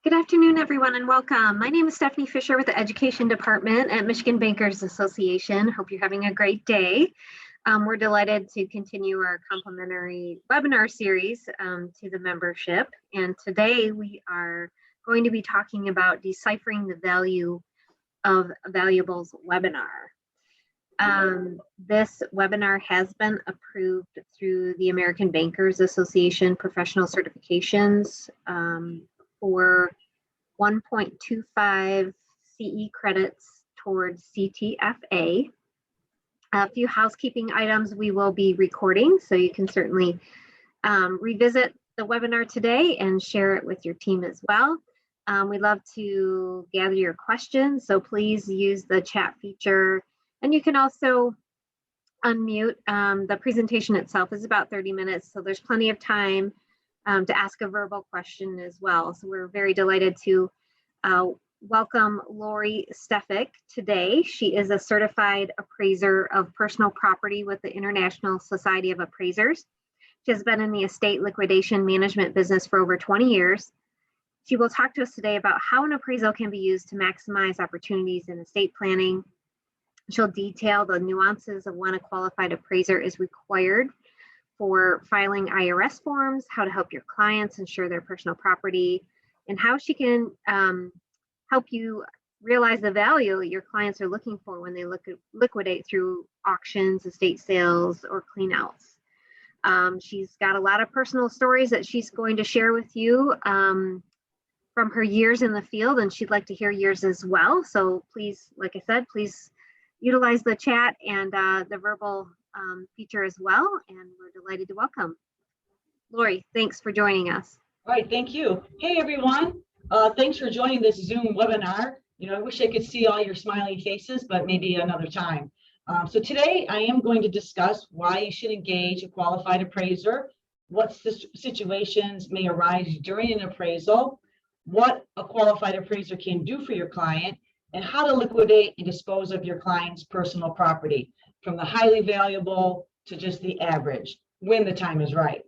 Good afternoon, everyone, and welcome. My name is Stephanie Fisher with the Education Department at Michigan Bankers Association. Hope you're having a great day. We're delighted to continue our complimentary webinar series to the membership. And today we are going to be talking about deciphering the value of valuables webinar. This webinar has been approved through the American Bankers Association professional certifications for 1.25 CE credits towards CTFA. A few housekeeping items we will be recording, so you can certainly revisit the webinar today and share it with your team as well. We'd love to gather your questions, so please use the chat feature, and you can also unmute. The presentation itself is about 30 minutes, so there's plenty of time to ask a verbal question as well. So we're very delighted to welcome Lori Stefik today. She is a certified appraiser of personal property with the International Society of Appraisers. She has been in the estate liquidation management business for over 20 years. She will talk to us today about how an appraisal can be used to maximize opportunities in estate planning. She'll detail the nuances of when a qualified appraiser is required for filing IRS forms, how to help your clients ensure their personal property, and how she can help you realize the value your clients are looking for when they liquidate through auctions, estate sales, or cleanouts. She's got a lot of personal stories that she's going to share with you from her years in the field, and she'd like to hear yours as well. So please, like I said, please utilize the chat and the verbal feature as well, and we're delighted to welcome Lori. Thanks for joining us. All right, thank you. Hey everyone, thanks for joining this Zoom webinar. I wish I could see all your smiling faces, but maybe another time. So today I am going to discuss why you should engage a qualified appraiser, what situations may arise during an appraisal, what a qualified appraiser can do for your client, and how to liquidate and dispose of your client's personal property, from the highly valuable to just the average, when the time is right.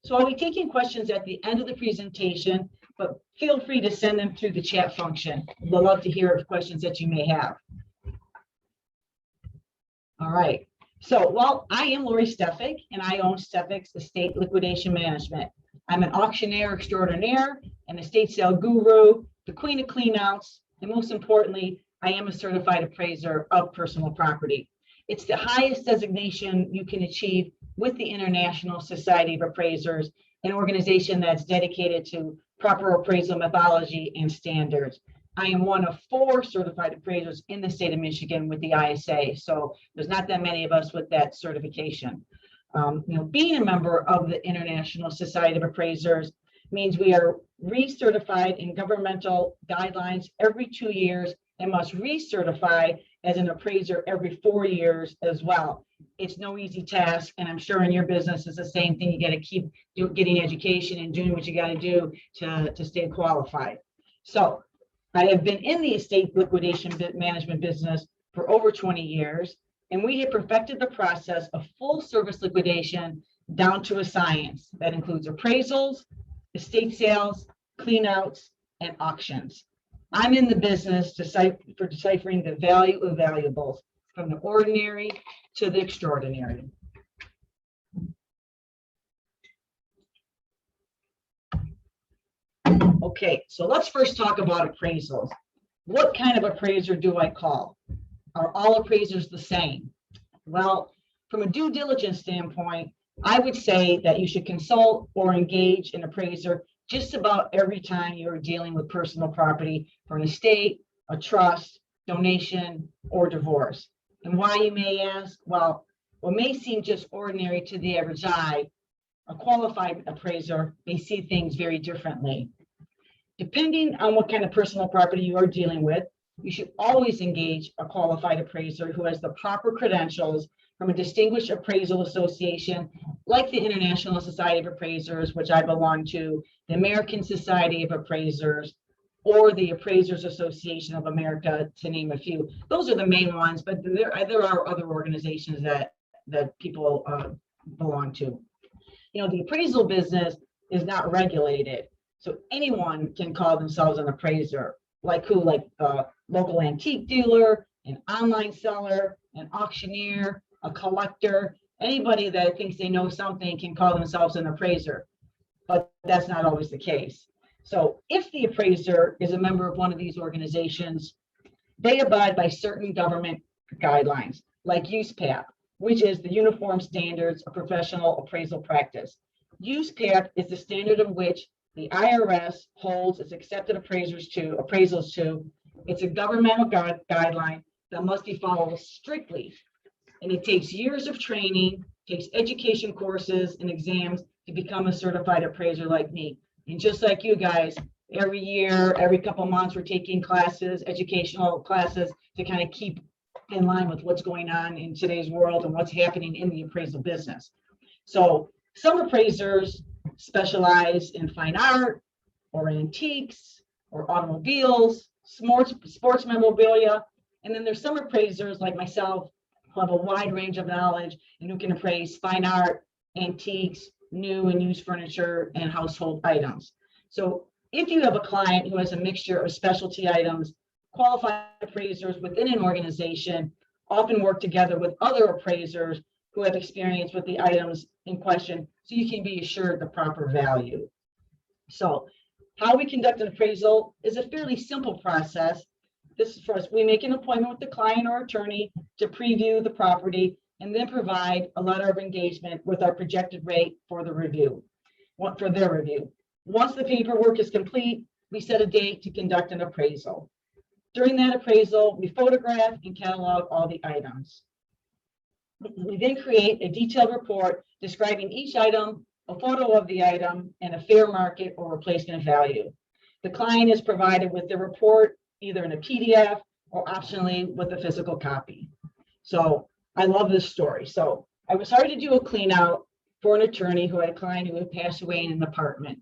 So I'll be taking questions at the end of the presentation, but feel free to send them through the chat function. We'd love to hear questions that you may have. All right, so I am Lori Stefik, and I own Stefik's Estate Liquidation Management. I'm an auctioneer extraordinaire, an estate sale guru, the queen of cleanouts, and most importantly, I am a certified appraiser of personal property. It's the highest designation you can achieve with the International Society of Appraisers, an organization that's dedicated to proper appraisal methodology and standards. I am one of 4 certified appraisers in the state of Michigan with the ISA, so there's not that many of us with that certification. Being a member of the International Society of Appraisers means we are recertified in governmental guidelines every 2 years and must recertify as an appraiser every 4 years as well. It's no easy task, and I'm sure in your business it's the same thing. You got to keep getting education and doing what you got to do to stay qualified. So I have been in the estate liquidation management business for over 20 years, and we have perfected the process of full service liquidation down to a science that includes appraisals, estate sales, cleanouts, and auctions. I'm in the business for deciphering the value of valuables, from the ordinary to the extraordinary. Okay, so let's first talk about appraisals. What kind of appraiser do I call? Are all appraisers the same? Well, from a due diligence standpoint, I would say that you should consult or engage an appraiser just about every time you're dealing with personal property for an estate, a trust, donation, or divorce. And why, you may ask? Well, what may seem just ordinary to the average eye, a qualified appraiser may see things very differently. Depending on what kind of personal property you are dealing with, you should always engage a qualified appraiser who has the proper credentials from a distinguished appraisal association like the International Society of Appraisers, which I belong to, the American Society of Appraisers, or the Appraisers Association of America, to name a few. Those are the main ones, but there are other organizations that people belong to. The appraisal business is not regulated. So anyone can call themselves an appraiser, like who, like a local antique dealer, an online seller, an auctioneer, a collector. Anybody that thinks they know something can call themselves an appraiser, but that's not always the case. So if the appraiser is a member of one of these organizations, they abide by certain government guidelines, like USPAP, which is the Uniform Standards of Professional Appraisal Practice. USPAP is the standard of which the IRS holds its accepted appraisals to. It's a governmental guideline that must be followed strictly. And it takes years of training, takes education courses and exams to become a certified appraiser like me. And just like you guys, every year, every couple of months, we're taking classes, educational classes, to kind of keep in line with what's going on in today's world and what's happening in the appraisal business. So some appraisers specialize in fine art or antiques or automobiles, sports memorabilia. And then there's some appraisers like myself who have a wide range of knowledge and who can appraise fine art, antiques, new and used furniture, and household items. So if you have a client who has a mixture of specialty items, qualified appraisers within an organization often work together with other appraisers who have experience with the items in question, so you can be assured the proper value. So how we conduct an appraisal is a fairly simple process. This is first, we make an appointment with the client or attorney to preview the property and then provide a letter of engagement with our projected rate for the review, for their review. Once the paperwork is complete, we set a date to conduct an appraisal. During that appraisal, we photograph and catalog all the items. We then create a detailed report describing each item, a photo of the item, and a fair market or replacement value. The client is provided with the report either in a PDF or optionally with a physical copy. So I love this story. So I was hired to do a clean out for an attorney who had a client who had passed away in an apartment.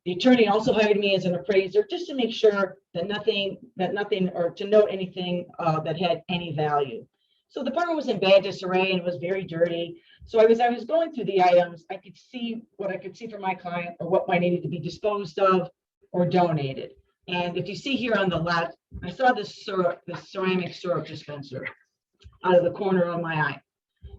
The attorney also hired me as an appraiser just to make sure that nothing, or to note anything that had any value. So the apartment was in bad disarray and it was very dirty. So I was going through the items. I could see what I could see for my client or what might needed to be disposed of or donated. And if you see here on the left, I saw this ceramic syrup dispenser out of the corner of my eye.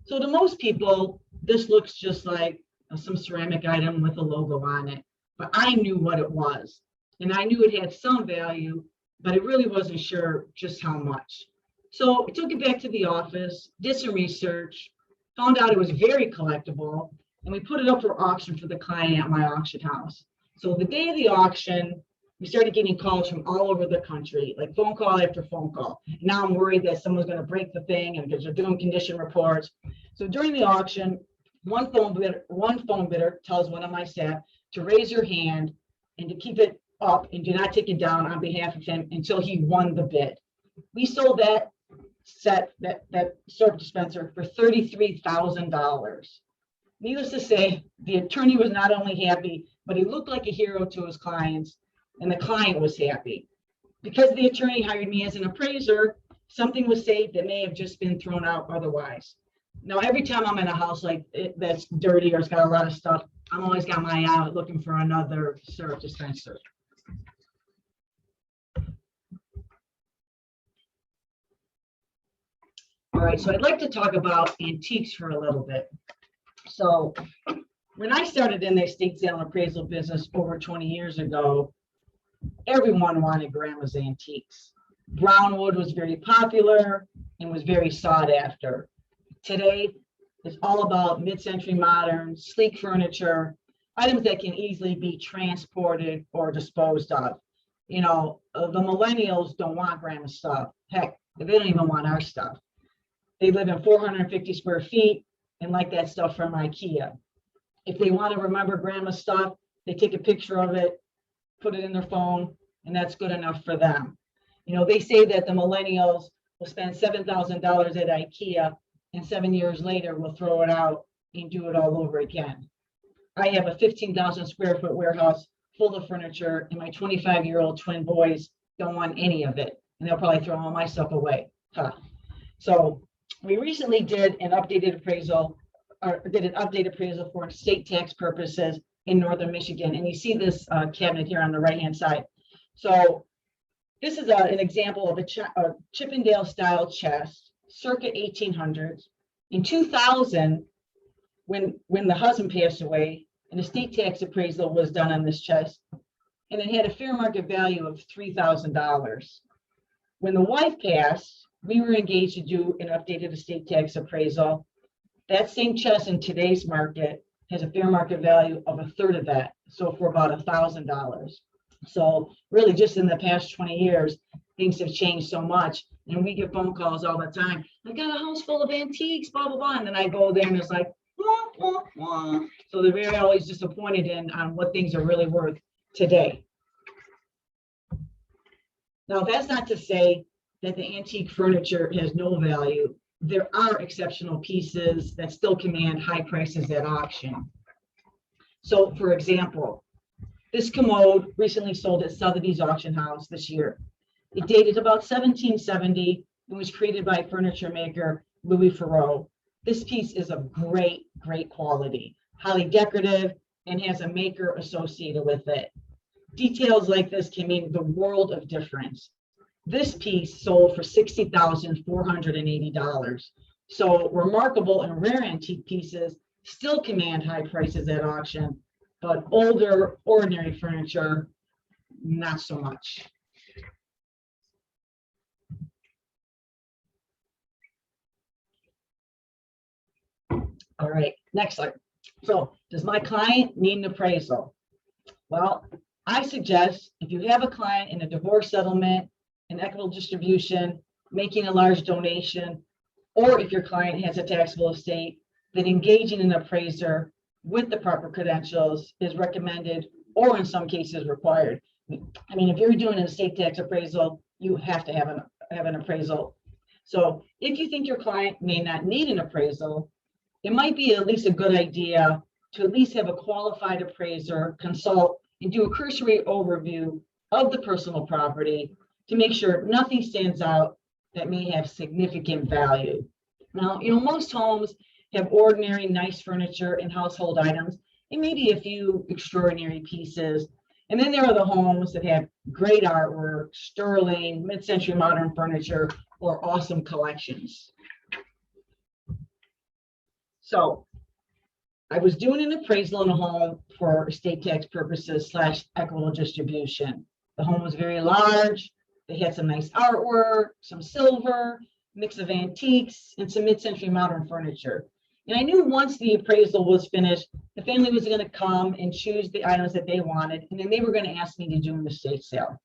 So to most people, this looks just like some ceramic item with a logo on it. But I knew what it was, and I knew it had some value, but I really wasn't sure just how much. So I took it back to the office, did some research, found out it was very collectible, and we put it up for auction for the client at my auction house. So the day of the auction, we started getting calls from all over the country, like phone call after phone call. Now I'm worried that someone's going to break the thing and because they're doing condition reports. So during the auction, one phone bidder tells one of my staff to raise your hand and to keep it up and do not take it down on behalf of him until he won the bid. We sold that syrup dispenser for $33,000. Needless to say, the attorney was not only happy, but he looked like a hero to his clients, and the client was happy. Because the attorney hired me as an appraiser, something was saved that may have just been thrown out otherwise. Now, every time I'm in a house like that's dirty or it's got a lot of stuff, I'm always got my eye out looking for another syrup dispenser. All right, so I'd like to talk about antiques for a little bit. So when I started in the estate sale and appraisal business over 20 years ago, everyone wanted grandma's antiques. Brownwood was very popular and was very sought after. Today, it's all about mid-century modern, sleek furniture, items that can easily be transported or disposed of. You know, the millennials don't want grandma's stuff. Heck, they don't even want our stuff. They live in 450 square feet and like that stuff from IKEA. If they want to remember grandma's stuff, they take a picture of it, put it in their phone, and that's good enough for them. You know, they say that the millennials will spend $7,000 at IKEA and 7 years later we'll throw it out and do it all over again. I have a 15,000 square foot warehouse full of furniture, and my 25-year-old twin boys don't want any of it, and they'll probably throw all my stuff away. Huh. So we recently did an updated appraisal for estate tax purposes in northern Michigan. And you see this cabinet here on the right-hand side. So this is an example of a Chippendale style chest, circa 1800s. In 2000, when the husband passed away, an estate tax appraisal was done on this chest, and it had a fair market value of $3,000. When the wife passed, we were engaged to do an updated estate tax appraisal. That same chest in today's market has a fair market value of a third of that, so for about $1,000. So really just in the past 20 years, things have changed so much. And we get phone calls all the time. I got a house full of antiques, blah, blah, blah. And then I go there and it's like, wah, wah, wah. So they're very always disappointed on what things are really worth today. Now, that's not to say that the antique furniture has no value. There are exceptional pieces that still command high prices at auction. So for example, this commode recently sold at Sotheby's auction house this year. It dated about 1770 and was created by furniture maker Louis Farreau. This piece is of great quality, highly decorative, and has a maker associated with it. Details like this can mean the world of difference. This piece sold for $60,480. So remarkable and rare antique pieces still command high prices at auction, but older, ordinary furniture, not so much. All right, next slide. So does my client need an appraisal? Well, I suggest if you have a client in a divorce settlement, an equitable distribution, making a large donation, or if your client has a taxable estate, then engaging an appraiser with the proper credentials is recommended, or in some cases required. I mean, if you're doing an estate tax appraisal, you have to have an appraisal. So if you think your client may not need an appraisal, it might be at least a good idea to at least have a qualified appraiser consult and do a cursory overview of the personal property to make sure nothing stands out that may have significant value. Now, most homes have ordinary nice furniture and household items, and maybe a few extraordinary pieces. And then there are the homes that have great artwork, sterling, mid-century modern furniture, or awesome collections. So I was doing an appraisal in a home for estate tax purposes / equitable distribution. The home was very large. They had some nice artwork, some silver, mix of antiques, and some mid-century modern furniture. And I knew once the appraisal was finished, the family was going to come and choose the items that they wanted, and then they were going to ask me to do an estate sale.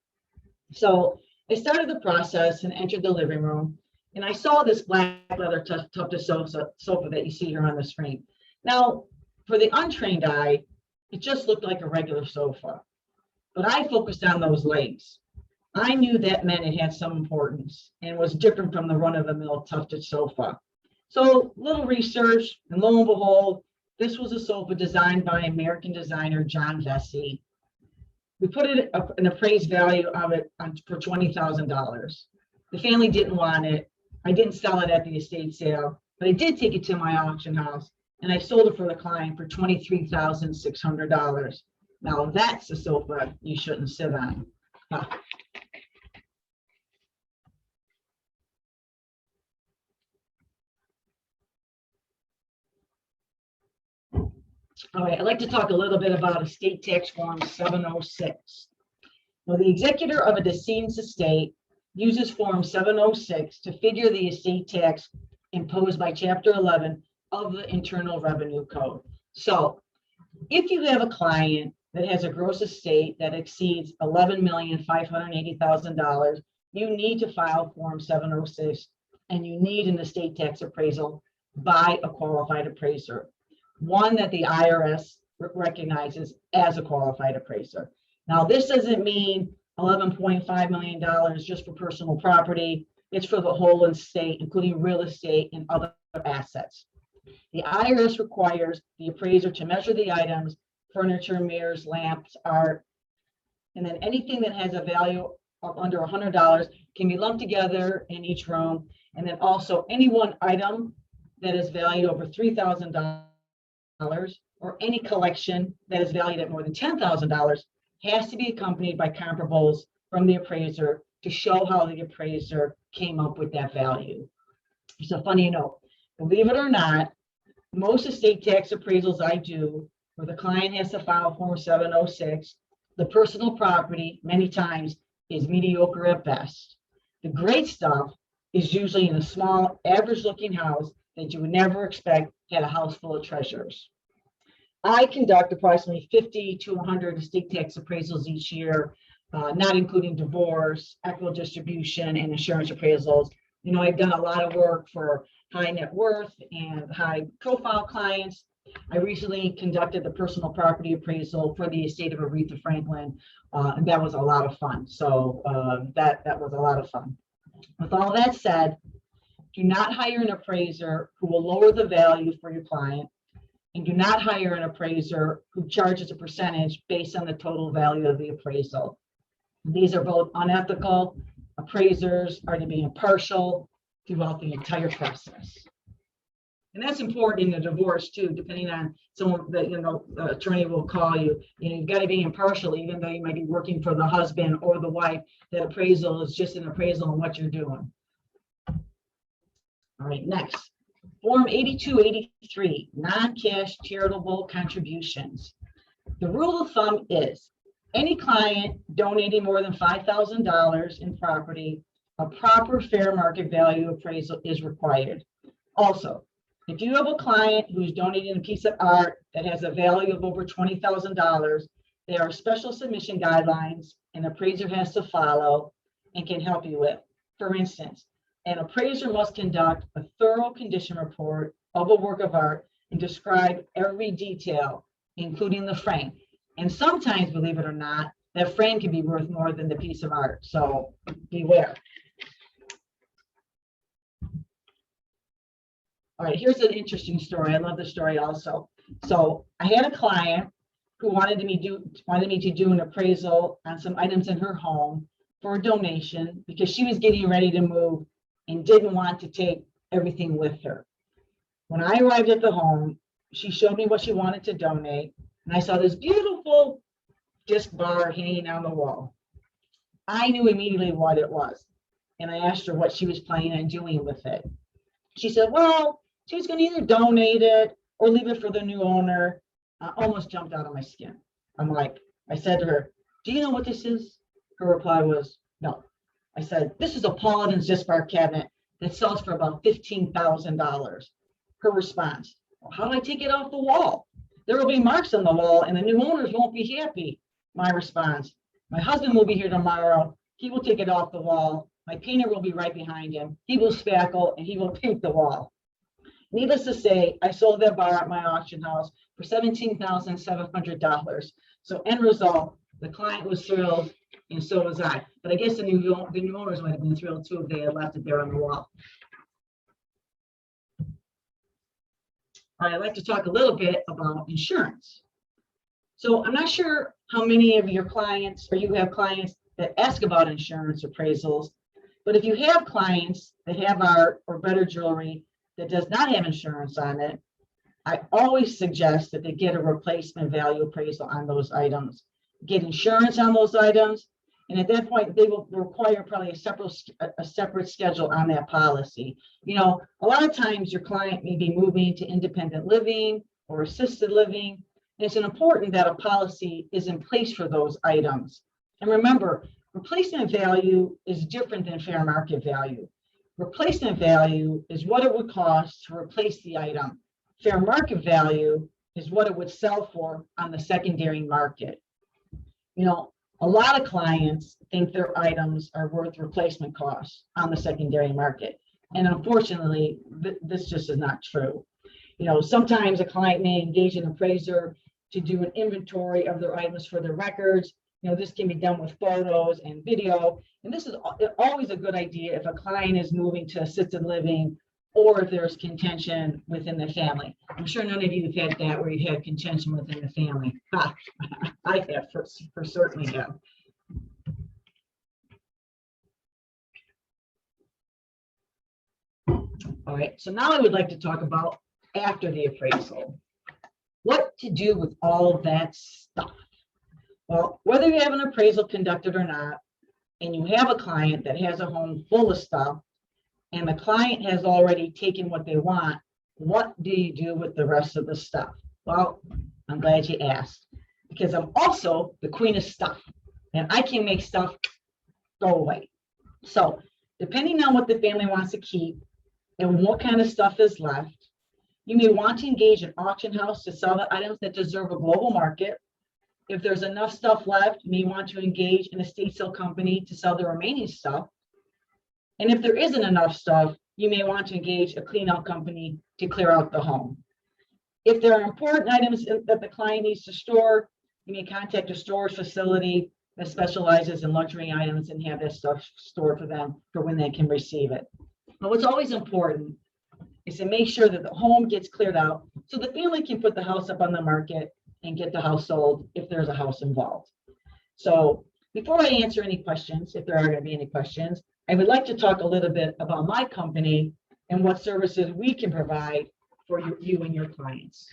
So I started the process and entered the living room, and I saw this black leather tufted sofa that you see here on the screen. Now, for the untrained eye, it just looked like a regular sofa, but I focused on those legs. I knew that meant it had some importance and was different from the run-of-the-mill tufted sofa. So little research, and lo and behold, this was a sofa designed by American designer John Vesey. We put it an appraised value of it for $20,000. The family didn't want it. I didn't sell it at the estate sale, but I did take it to my auction house, and I sold it for the client for $23,600. Now that's a sofa you shouldn't sit on. Huh. All right, I'd like to talk a little bit about estate tax form 706. Now, the executor of a decedent's estate uses form 706 to figure the estate tax imposed by Chapter 11 of the Internal Revenue Code. So if you have a client that has a gross estate that exceeds $11,580,000, you need to file form 706, and you need an estate tax appraisal by a qualified appraiser, one that the IRS recognizes as a qualified appraiser. Now, this doesn't mean $11.5 million just for personal property. It's for the whole estate, including real estate and other assets. The IRS requires the appraiser to measure the items, furniture, mirrors, lamps, art, and then anything that has a value of under $100 can be lumped together in each room. And then also any one item that is valued over $3,000 or any collection that is valued at more than $10,000 has to be accompanied by comparables from the appraiser to show how the appraiser came up with that value. It's a funny note. Believe it or not, most estate tax appraisals I do, where the client has to file Form 706, the personal property many times is mediocre at best. The great stuff is usually in a small, average-looking house that you would never expect had a house full of treasures. I conduct approximately 50 to 100 estate tax appraisals each year, not including divorce, equitable distribution, and insurance appraisals. You know, I've done a lot of work for high net worth and high profile clients. I recently conducted the personal property appraisal for the estate of Aretha Franklin, and that was a lot of fun. So that was a lot of fun. With all that said, do not hire an appraiser who will lower the value for your client, and do not hire an appraiser who charges a percentage based on the total value of the appraisal. These are both unethical. Appraisers are to be impartial throughout the entire process. And that's important in a divorce too, depending on someone that, you know, the attorney will call you. You know, you've got to be impartial, even though you might be working for the husband or the wife. That appraisal is just an appraisal on what you're doing. All right, next. Form 8283, non-cash charitable contributions. The rule of thumb is any client donating more than $5,000 in property, a proper fair market value appraisal is required. Also, if you have a client who's donating a piece of art that has a value of over $20,000, there are special submission guidelines an appraiser has to follow and can help you with. For instance, an appraiser must conduct a thorough condition report of a work of art and describe every detail, including the frame. And sometimes, believe it or not, that frame can be worth more than the piece of art. So beware. All right, here's an interesting story. I love this story also. So I had a client who wanted me to do an appraisal on some items in her home for a donation because she was getting ready to move and didn't want to take everything with her. When I arrived at the home, she showed me what she wanted to donate, and I saw this beautiful disc bar hanging on the wall. I knew immediately what it was, and I asked her what she was planning on doing with it. She said, well, she was going to either donate it or leave it for the new owner. I almost jumped out of my skin. I said to her, do you know what this is? Her reply was, no. I said, this is a Paladin's disc bar cabinet that sells for about $15,000. Her response, well, how do I take it off the wall? There will be marks on the wall and the new owners won't be happy. My response, my husband will be here tomorrow. He will take it off the wall. My painter will be right behind him. He will spackle and he will paint the wall. Needless to say, I sold that bar at my auction house for $17,700. So end result, the client was thrilled and so was I. But I guess the new owners might have been thrilled too if they had left it there on the wall. All right, I'd like to talk a little bit about insurance. So I'm not sure how many of your clients or you have clients that ask about insurance appraisals, but if you have clients that have art or better jewelry that does not have insurance on it, I always suggest that they get a replacement value appraisal on those items, get insurance on those items, and at that point, they will require probably a separate schedule on that policy. You know, a lot of times your client may be moving to independent living or assisted living, and it's important that a policy is in place for those items. And remember, replacement value is different than fair market value. Replacement value is what it would cost to replace the item. Fair market value is what it would sell for on the secondary market. You know, a lot of clients think their items are worth replacement costs on the secondary market. And unfortunately, this just is not true. You know, sometimes a client may engage an appraiser to do an inventory of their items for their records. You know, this can be done with photos and video. And this is always a good idea if a client is moving to assisted living or if there's contention within the family. I'm sure none of you have had that where you had contention within the family. I have, for certainly have. All right, so now I would like to talk about after the appraisal. what to do with all that stuff. Well, whether you have an appraisal conducted or not, and you have a client that has a home full of stuff, and the client has already taken what they want, what do you do with the rest of the stuff? Well, I'm glad you asked, because I'm also the queen of stuff, and I can make stuff go away. So depending on what the family wants to keep and what kind of stuff is left, you may want to engage an auction house to sell the items that deserve a global market. If there's enough stuff left, you may want to engage an estate sale company to sell the remaining stuff. And if there isn't enough stuff, you may want to engage a clean out company to clear out the home. If there are important items that the client needs to store, you may contact a storage facility that specializes in luxury items and have that stuff stored for them for when they can receive it. But what's always important is to make sure that the home gets cleared out so the family can put the house up on the market and get the house sold if there's a house involved. So before I answer any questions, if there are going to be any questions, I would like to talk a little bit about my company and what services we can provide for you and your clients.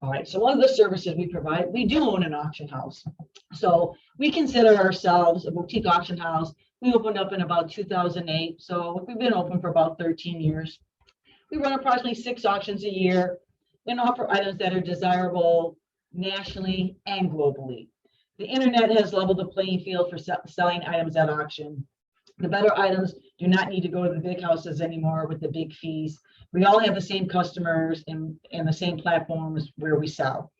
All right, so one of the services we provide, we do own an auction house. So we consider ourselves a boutique auction house. We opened up in about 2008, so we've been open for about 13 years. We run approximately 6 auctions a year and offer items that are desirable nationally and globally. The internet has leveled the playing field for selling items at auction. The better items do not need to go to the big houses anymore with the big fees. We all have the same customers and the same platforms where we sell.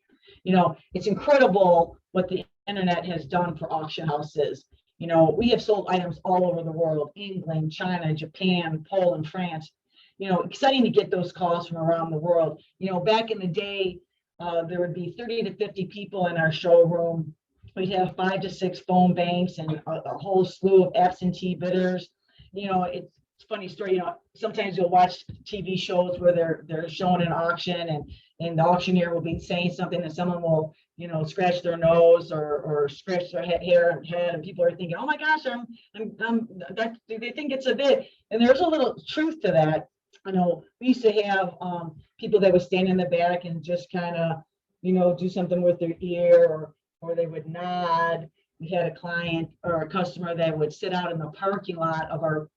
You know, it's incredible what the internet has done for auction houses. You know, we have sold items all over the world: England, China, Japan, Poland, France. You know, exciting to get those calls from around the world. You know, back in the day, there would be 30 to 50 people in our showroom. We'd have 5 to 6 phone banks and a whole slew of absentee bidders. You know, it's a funny story. You know, sometimes you'll watch TV shows where they're showing an auction and the auctioneer will be saying something and someone will, you know, scratch their nose or scratch their hair and head, and people are thinking, oh my gosh, they think it's a bid. And there's a little truth to that. I know we used to have people that would stand in the back and just kind of, you know, do something with their ear, or they would nod. We had a client or a customer that would sit out in the parking lot of our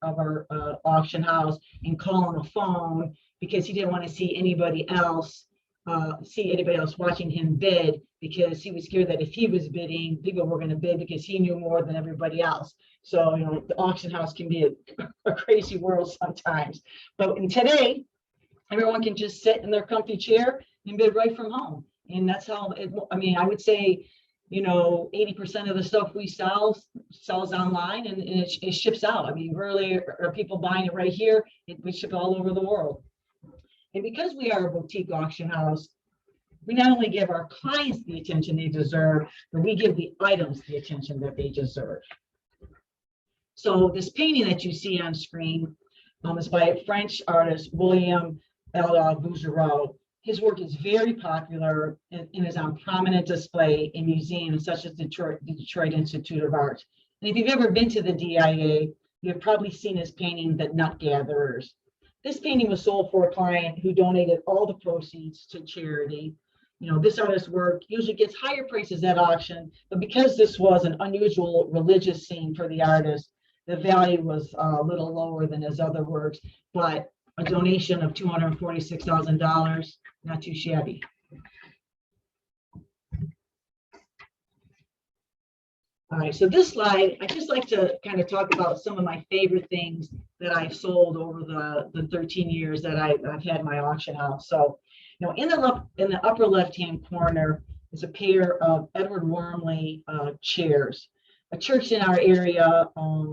auction house and call on the phone because he didn't want to see anybody else watching him bid, because he was scared that if he was bidding, people were going to bid because he knew more than everybody else. So, you know, the auction house can be a crazy world sometimes. But today, everyone can just sit in their comfy chair and bid right from home. And that's how I mean, I would say, you know, 80% of the stuff we sells online, and it ships out. I mean, really, are people buying it right here? We ship all over the world. And because we are a boutique auction house, we not only give our clients the attention they deserve, but we give the items the attention that they deserve. So this painting that you see on screen is by a French artist, William Bouguereau. His work is very popular and is on prominent display in museums such as the Detroit Institute of Art. And if you've ever been to the DIA, you've probably seen his painting, The Nut Gatherers. This painting was sold for a client who donated all the proceeds to charity. You know, this artist's work usually gets higher prices at auction, but because this was an unusual religious scene for the artist, the value was a little lower than his other works, but a donation of $246,000, not too shabby. All right, so this slide, I just like to kind of talk about some of my favorite things that I've sold over the 13 years that I've had my auction house. So, you know, in the upper left-hand corner is a pair of Edward Wormley chairs. A church in our area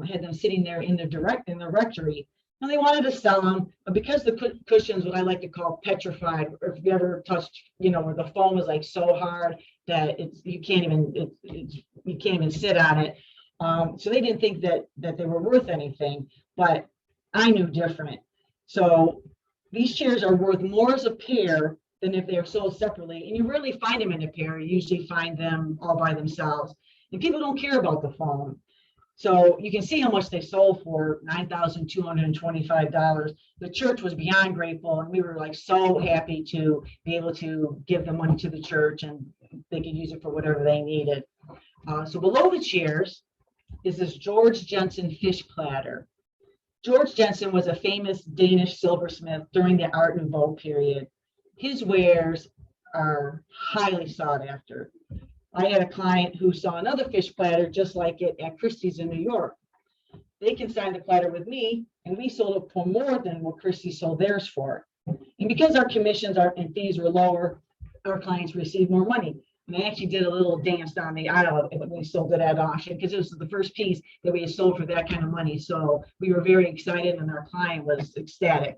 had them sitting there in the rectory, and they wanted to sell them, but because the cushions, what I like to call petrified, or if you ever touched, you know, where the foam is like so hard that you can't even sit on it. So they didn't think that they were worth anything, but I knew different. So these chairs are worth more as a pair than if they are sold separately. And you rarely find them in a pair. You usually find them all by themselves. And people don't care about the foam. So you can see how much they sold for, $9,225. The church was beyond grateful, and we were like so happy to be able to give the money to the church, and they could use it for whatever they needed. So below the chairs is this George Jensen fish platter. George Jensen was a famous Danish silversmith during the Art Nouveau period. His wares are highly sought after. I had a client who saw another fish platter just like it at Christie's in New York. They consigned the platter with me, and we sold it for more than what Christie sold theirs for. And because our commissions and fees were lower, our clients received more money. And I actually did a little dance down the aisle when we sold it at auction, because it was the first piece that we had sold for that kind of money. So we were very excited, and our client was ecstatic.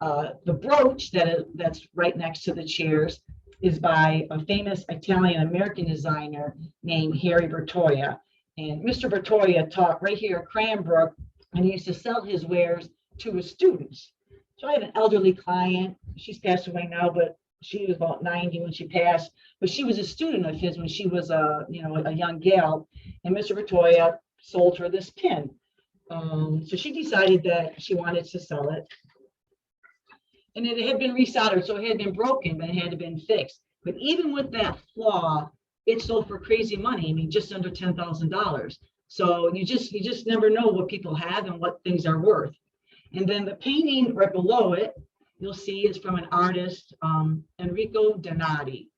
The brooch that's right next to the chairs is by a famous Italian-American designer named Harry Bertoia. And Mr. Bertoia taught right here at Cranbrook, and he used to sell his wares to his students. So I had an elderly client. She's passed away now, but she was about 90 when she passed. But she was a student of his when she was a young gal. And Mr. Bertoia sold her this pin. So she decided that she wanted to sell it. And it had been resoldered, so it had been broken, but it had been fixed. But even with that flaw, it sold for crazy money. I mean, just under $10,000. So you just never know what people have and what things are worth. And then the painting right below it, you'll see is from an artist, Enrico Donati.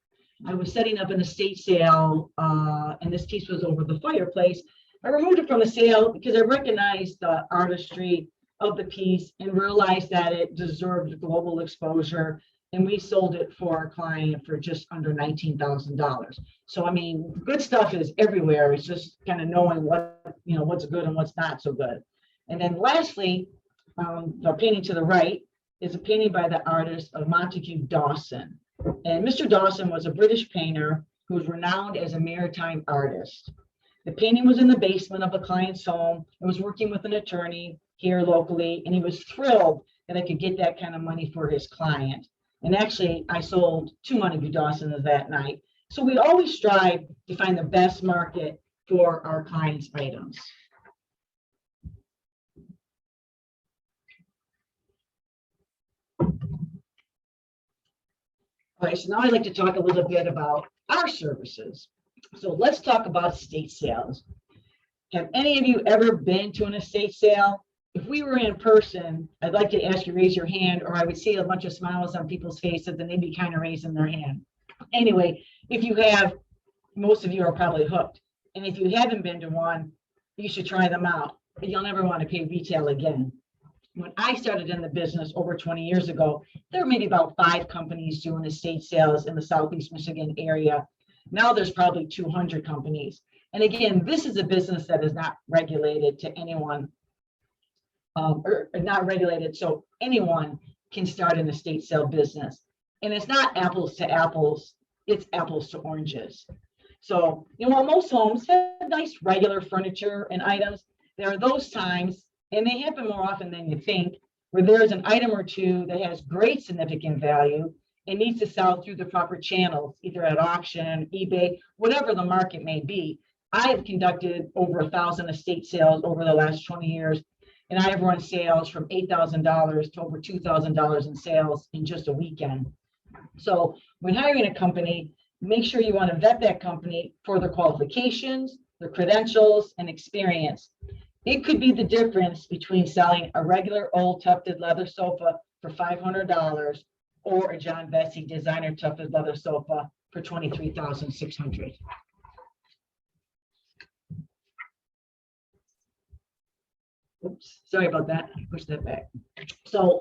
I was setting up an estate sale, and this piece was over the fireplace. I removed it from the sale because I recognized the artistry of the piece and realized that it deserved global exposure, and we sold it for our client for just under $19,000. So I mean, good stuff is everywhere. It's just kind of knowing what's good and what's not so good. And then lastly, the painting to the right is a painting by the artist of Montague Dawson. And Mr. Dawson was a British painter who was renowned as a maritime artist. The painting was in the basement of a client's home and was working with an attorney here locally, and he was thrilled that I could get that kind of money for his client. And actually, I sold 2 Montague Dawsons that night. So we always strive to find the best market for our clients' items. All right, so now I'd like to talk a little bit about our services. So let's talk about estate sales. Have any of you ever been to an estate sale? If we were in person, I'd like to ask you raise your hand, or I would see a bunch of smiles on people's faces and they'd be kind of raising their hand. Anyway, if you have, most of you are probably hooked. And if you haven't been to one, you should try them out, but you'll never want to pay retail again. When I started in the business over 20 years ago, there were maybe about 5 companies doing estate sales in the Southeast Michigan area. Now there's probably 200 companies. And again, this is a business that is not regulated to anyone, or not regulated, so anyone can start an estate sale business. And it's not apples to apples, it's apples to oranges. So, while most homes have nice regular furniture and items, there are those times, and they happen more often than you think, where there's an item or two that has great significant value and needs to sell through the proper channels, either at auction, eBay, whatever the market may be. I have conducted over 1,000 estate sales over the last 20 years, and I have run sales from $8,000 to over $2,000 in sales in just a weekend. So when hiring a company, make sure you want to vet that company for their qualifications, their credentials, and experience. It could be the difference between selling a regular old tufted leather sofa for $500 or a John Bessie designer tufted leather sofa for $23,600. Oops, sorry about that. I pushed that back. So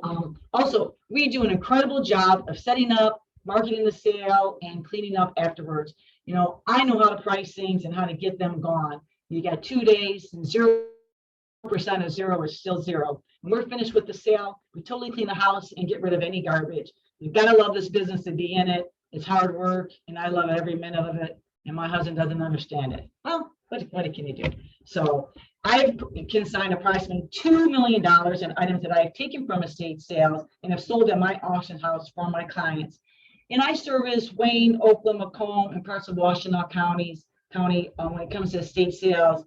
also, we do an incredible job of setting up, marketing the sale, and cleaning up afterwards. I know how to price things and how to get them gone. You got 2 days, and 0% of 0 is still 0. When we're finished with the sale, we totally clean the house and get rid of any garbage. You've got to love this business to be in it. It's hard work, and I love every minute of it. And my husband doesn't understand it. Well, what can you do? So I can sign approximately $2 million in items that I have taken from estate sales and have sold at my auction house for my clients. And I service Wayne, Oakland, Macomb, and parts of Washtenaw County when it comes to estate sales.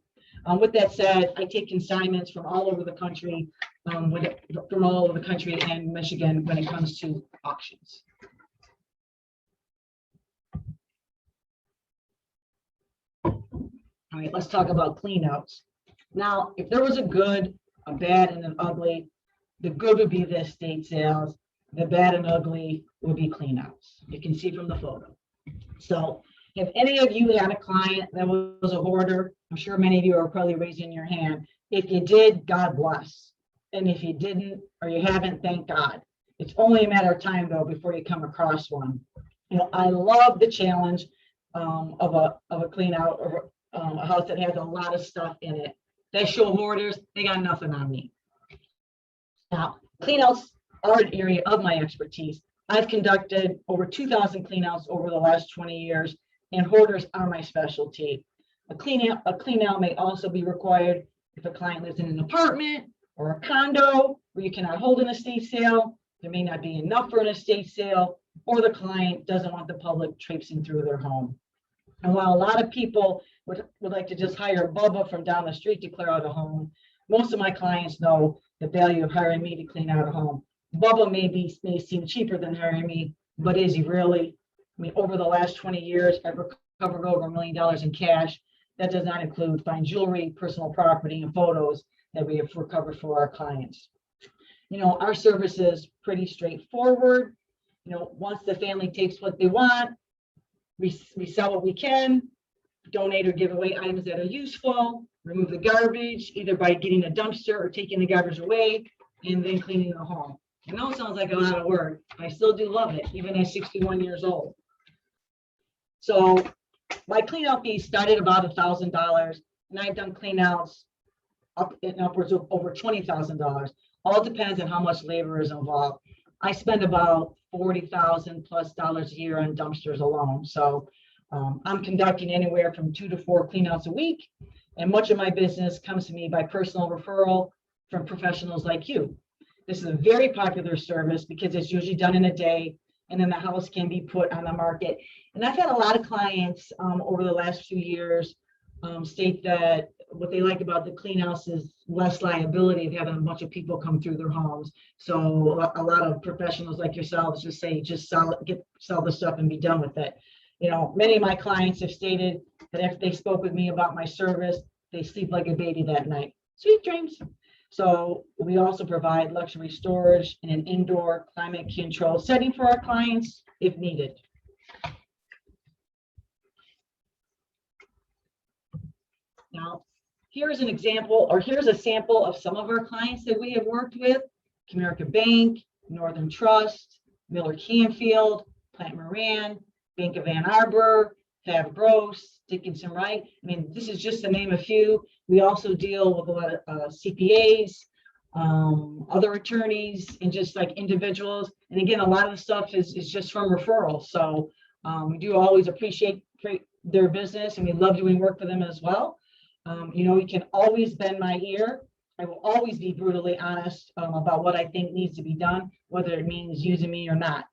With that said, I take consignments from all over the country, from all over the country and Michigan when it comes to auctions. All right, let's talk about cleanouts. Now, if there was a good, a bad, and an ugly, the good would be the estate sales. The bad and ugly would be cleanouts. You can see from the photo. So if any of you had a client that was a hoarder, I'm sure many of you are probably raising your hand. If you did, God bless. And if you didn't, or you haven't, thank God. It's only a matter of time, though, before you come across one. You know, I love the challenge of a clean out, or a house that has a lot of stuff in it. That show hoarders, they got nothing on me. Now, cleanouts are an area of my expertise. I've conducted over 2,000 cleanouts over the last 20 years, and hoarders are my specialty. A cleanout may also be required if a client lives in an apartment or a condo where you cannot hold an estate sale. There may not be enough for an estate sale, or the client doesn't want the public traipsing through their home. And while a lot of people would like to just hire Bubba from down the street to clear out a home, most of my clients know the value of hiring me to clean out a home. Bubba may seem cheaper than hiring me, but is he really? I mean, over the last 20 years, I've recovered over $1 million in cash. That does not include fine jewelry, personal property, and photos that we have recovered for our clients. You know, our service is pretty straightforward. You know, once the family takes what they want, we sell what we can, donate or give away items that are useful, remove the garbage, either by getting a dumpster or taking the garbage away, and then cleaning the home. I know it sounds like a lot of work, but I still do love it, even at 61 years old. So my clean out fee started about $1,000, and I've done clean outs upwards of over $20,000. All depends on how much labor is involved. I spend about $40,000 plus a year on dumpsters alone. So I'm conducting anywhere from 2 to 4 cleanouts a week, and much of my business comes to me by personal referral from professionals like you. This is a very popular service because it's usually done in a day, and then the house can be put on the market. And I've had a lot of clients over the last few years state that what they like about the clean house is less liability of having a bunch of people come through their homes. So a lot of professionals like yourselves just say, just sell the stuff and be done with it. You know, many of my clients have stated that if they spoke with me about my service, they sleep like a baby that night. Sweet dreams. So we also provide luxury storage in an indoor climate control setting for our clients if needed. Now, here's an example, or here's a sample of some of our clients that we have worked with: Comerica Bank, Northern Trust, Miller Canfield, Plant Moran, Bank of Ann Arbor, Fab Gross, Dickinson Wright. I mean, this is just to name a few. We also deal with a lot of CPAs, other attorneys, and just like individuals. And again, a lot of the stuff is just from referrals. So we do always appreciate their business, and we love doing work for them as well. You know, you can always bend my ear. I will always be brutally honest about what I think needs to be done, whether it means using me or not.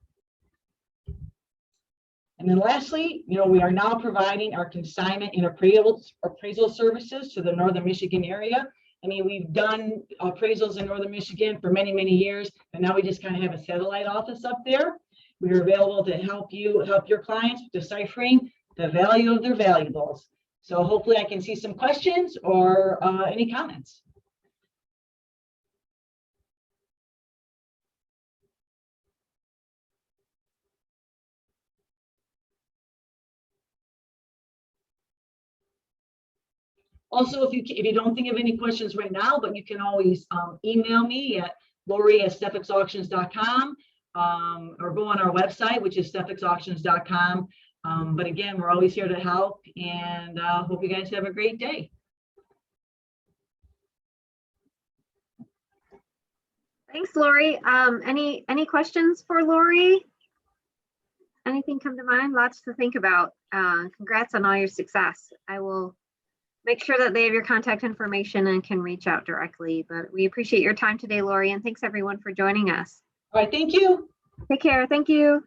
And then lastly, you know, we are now providing our consignment and appraisal services to the Northern Michigan area. I mean, we've done appraisals in Northern Michigan for many, many years, and now we just kind of have a satellite office up there. We are available to help your clients with deciphering the value of their valuables. So hopefully I can see some questions or any comments. Also, if you don't think of any questions right now, but you can always email me at Lori@stephixauctions.com or go on our website, which is stephixauctions.com. But again, we're always here to help, and hope you guys have a great day. Thanks, Lori. Any questions for Lori? Anything come to mind? Lots to think about. Congrats on all your success. I will make sure that they have your contact information and can reach out directly. But we appreciate your time today, Lori, and thanks everyone for joining us. All right, thank you. Take care. Thank you.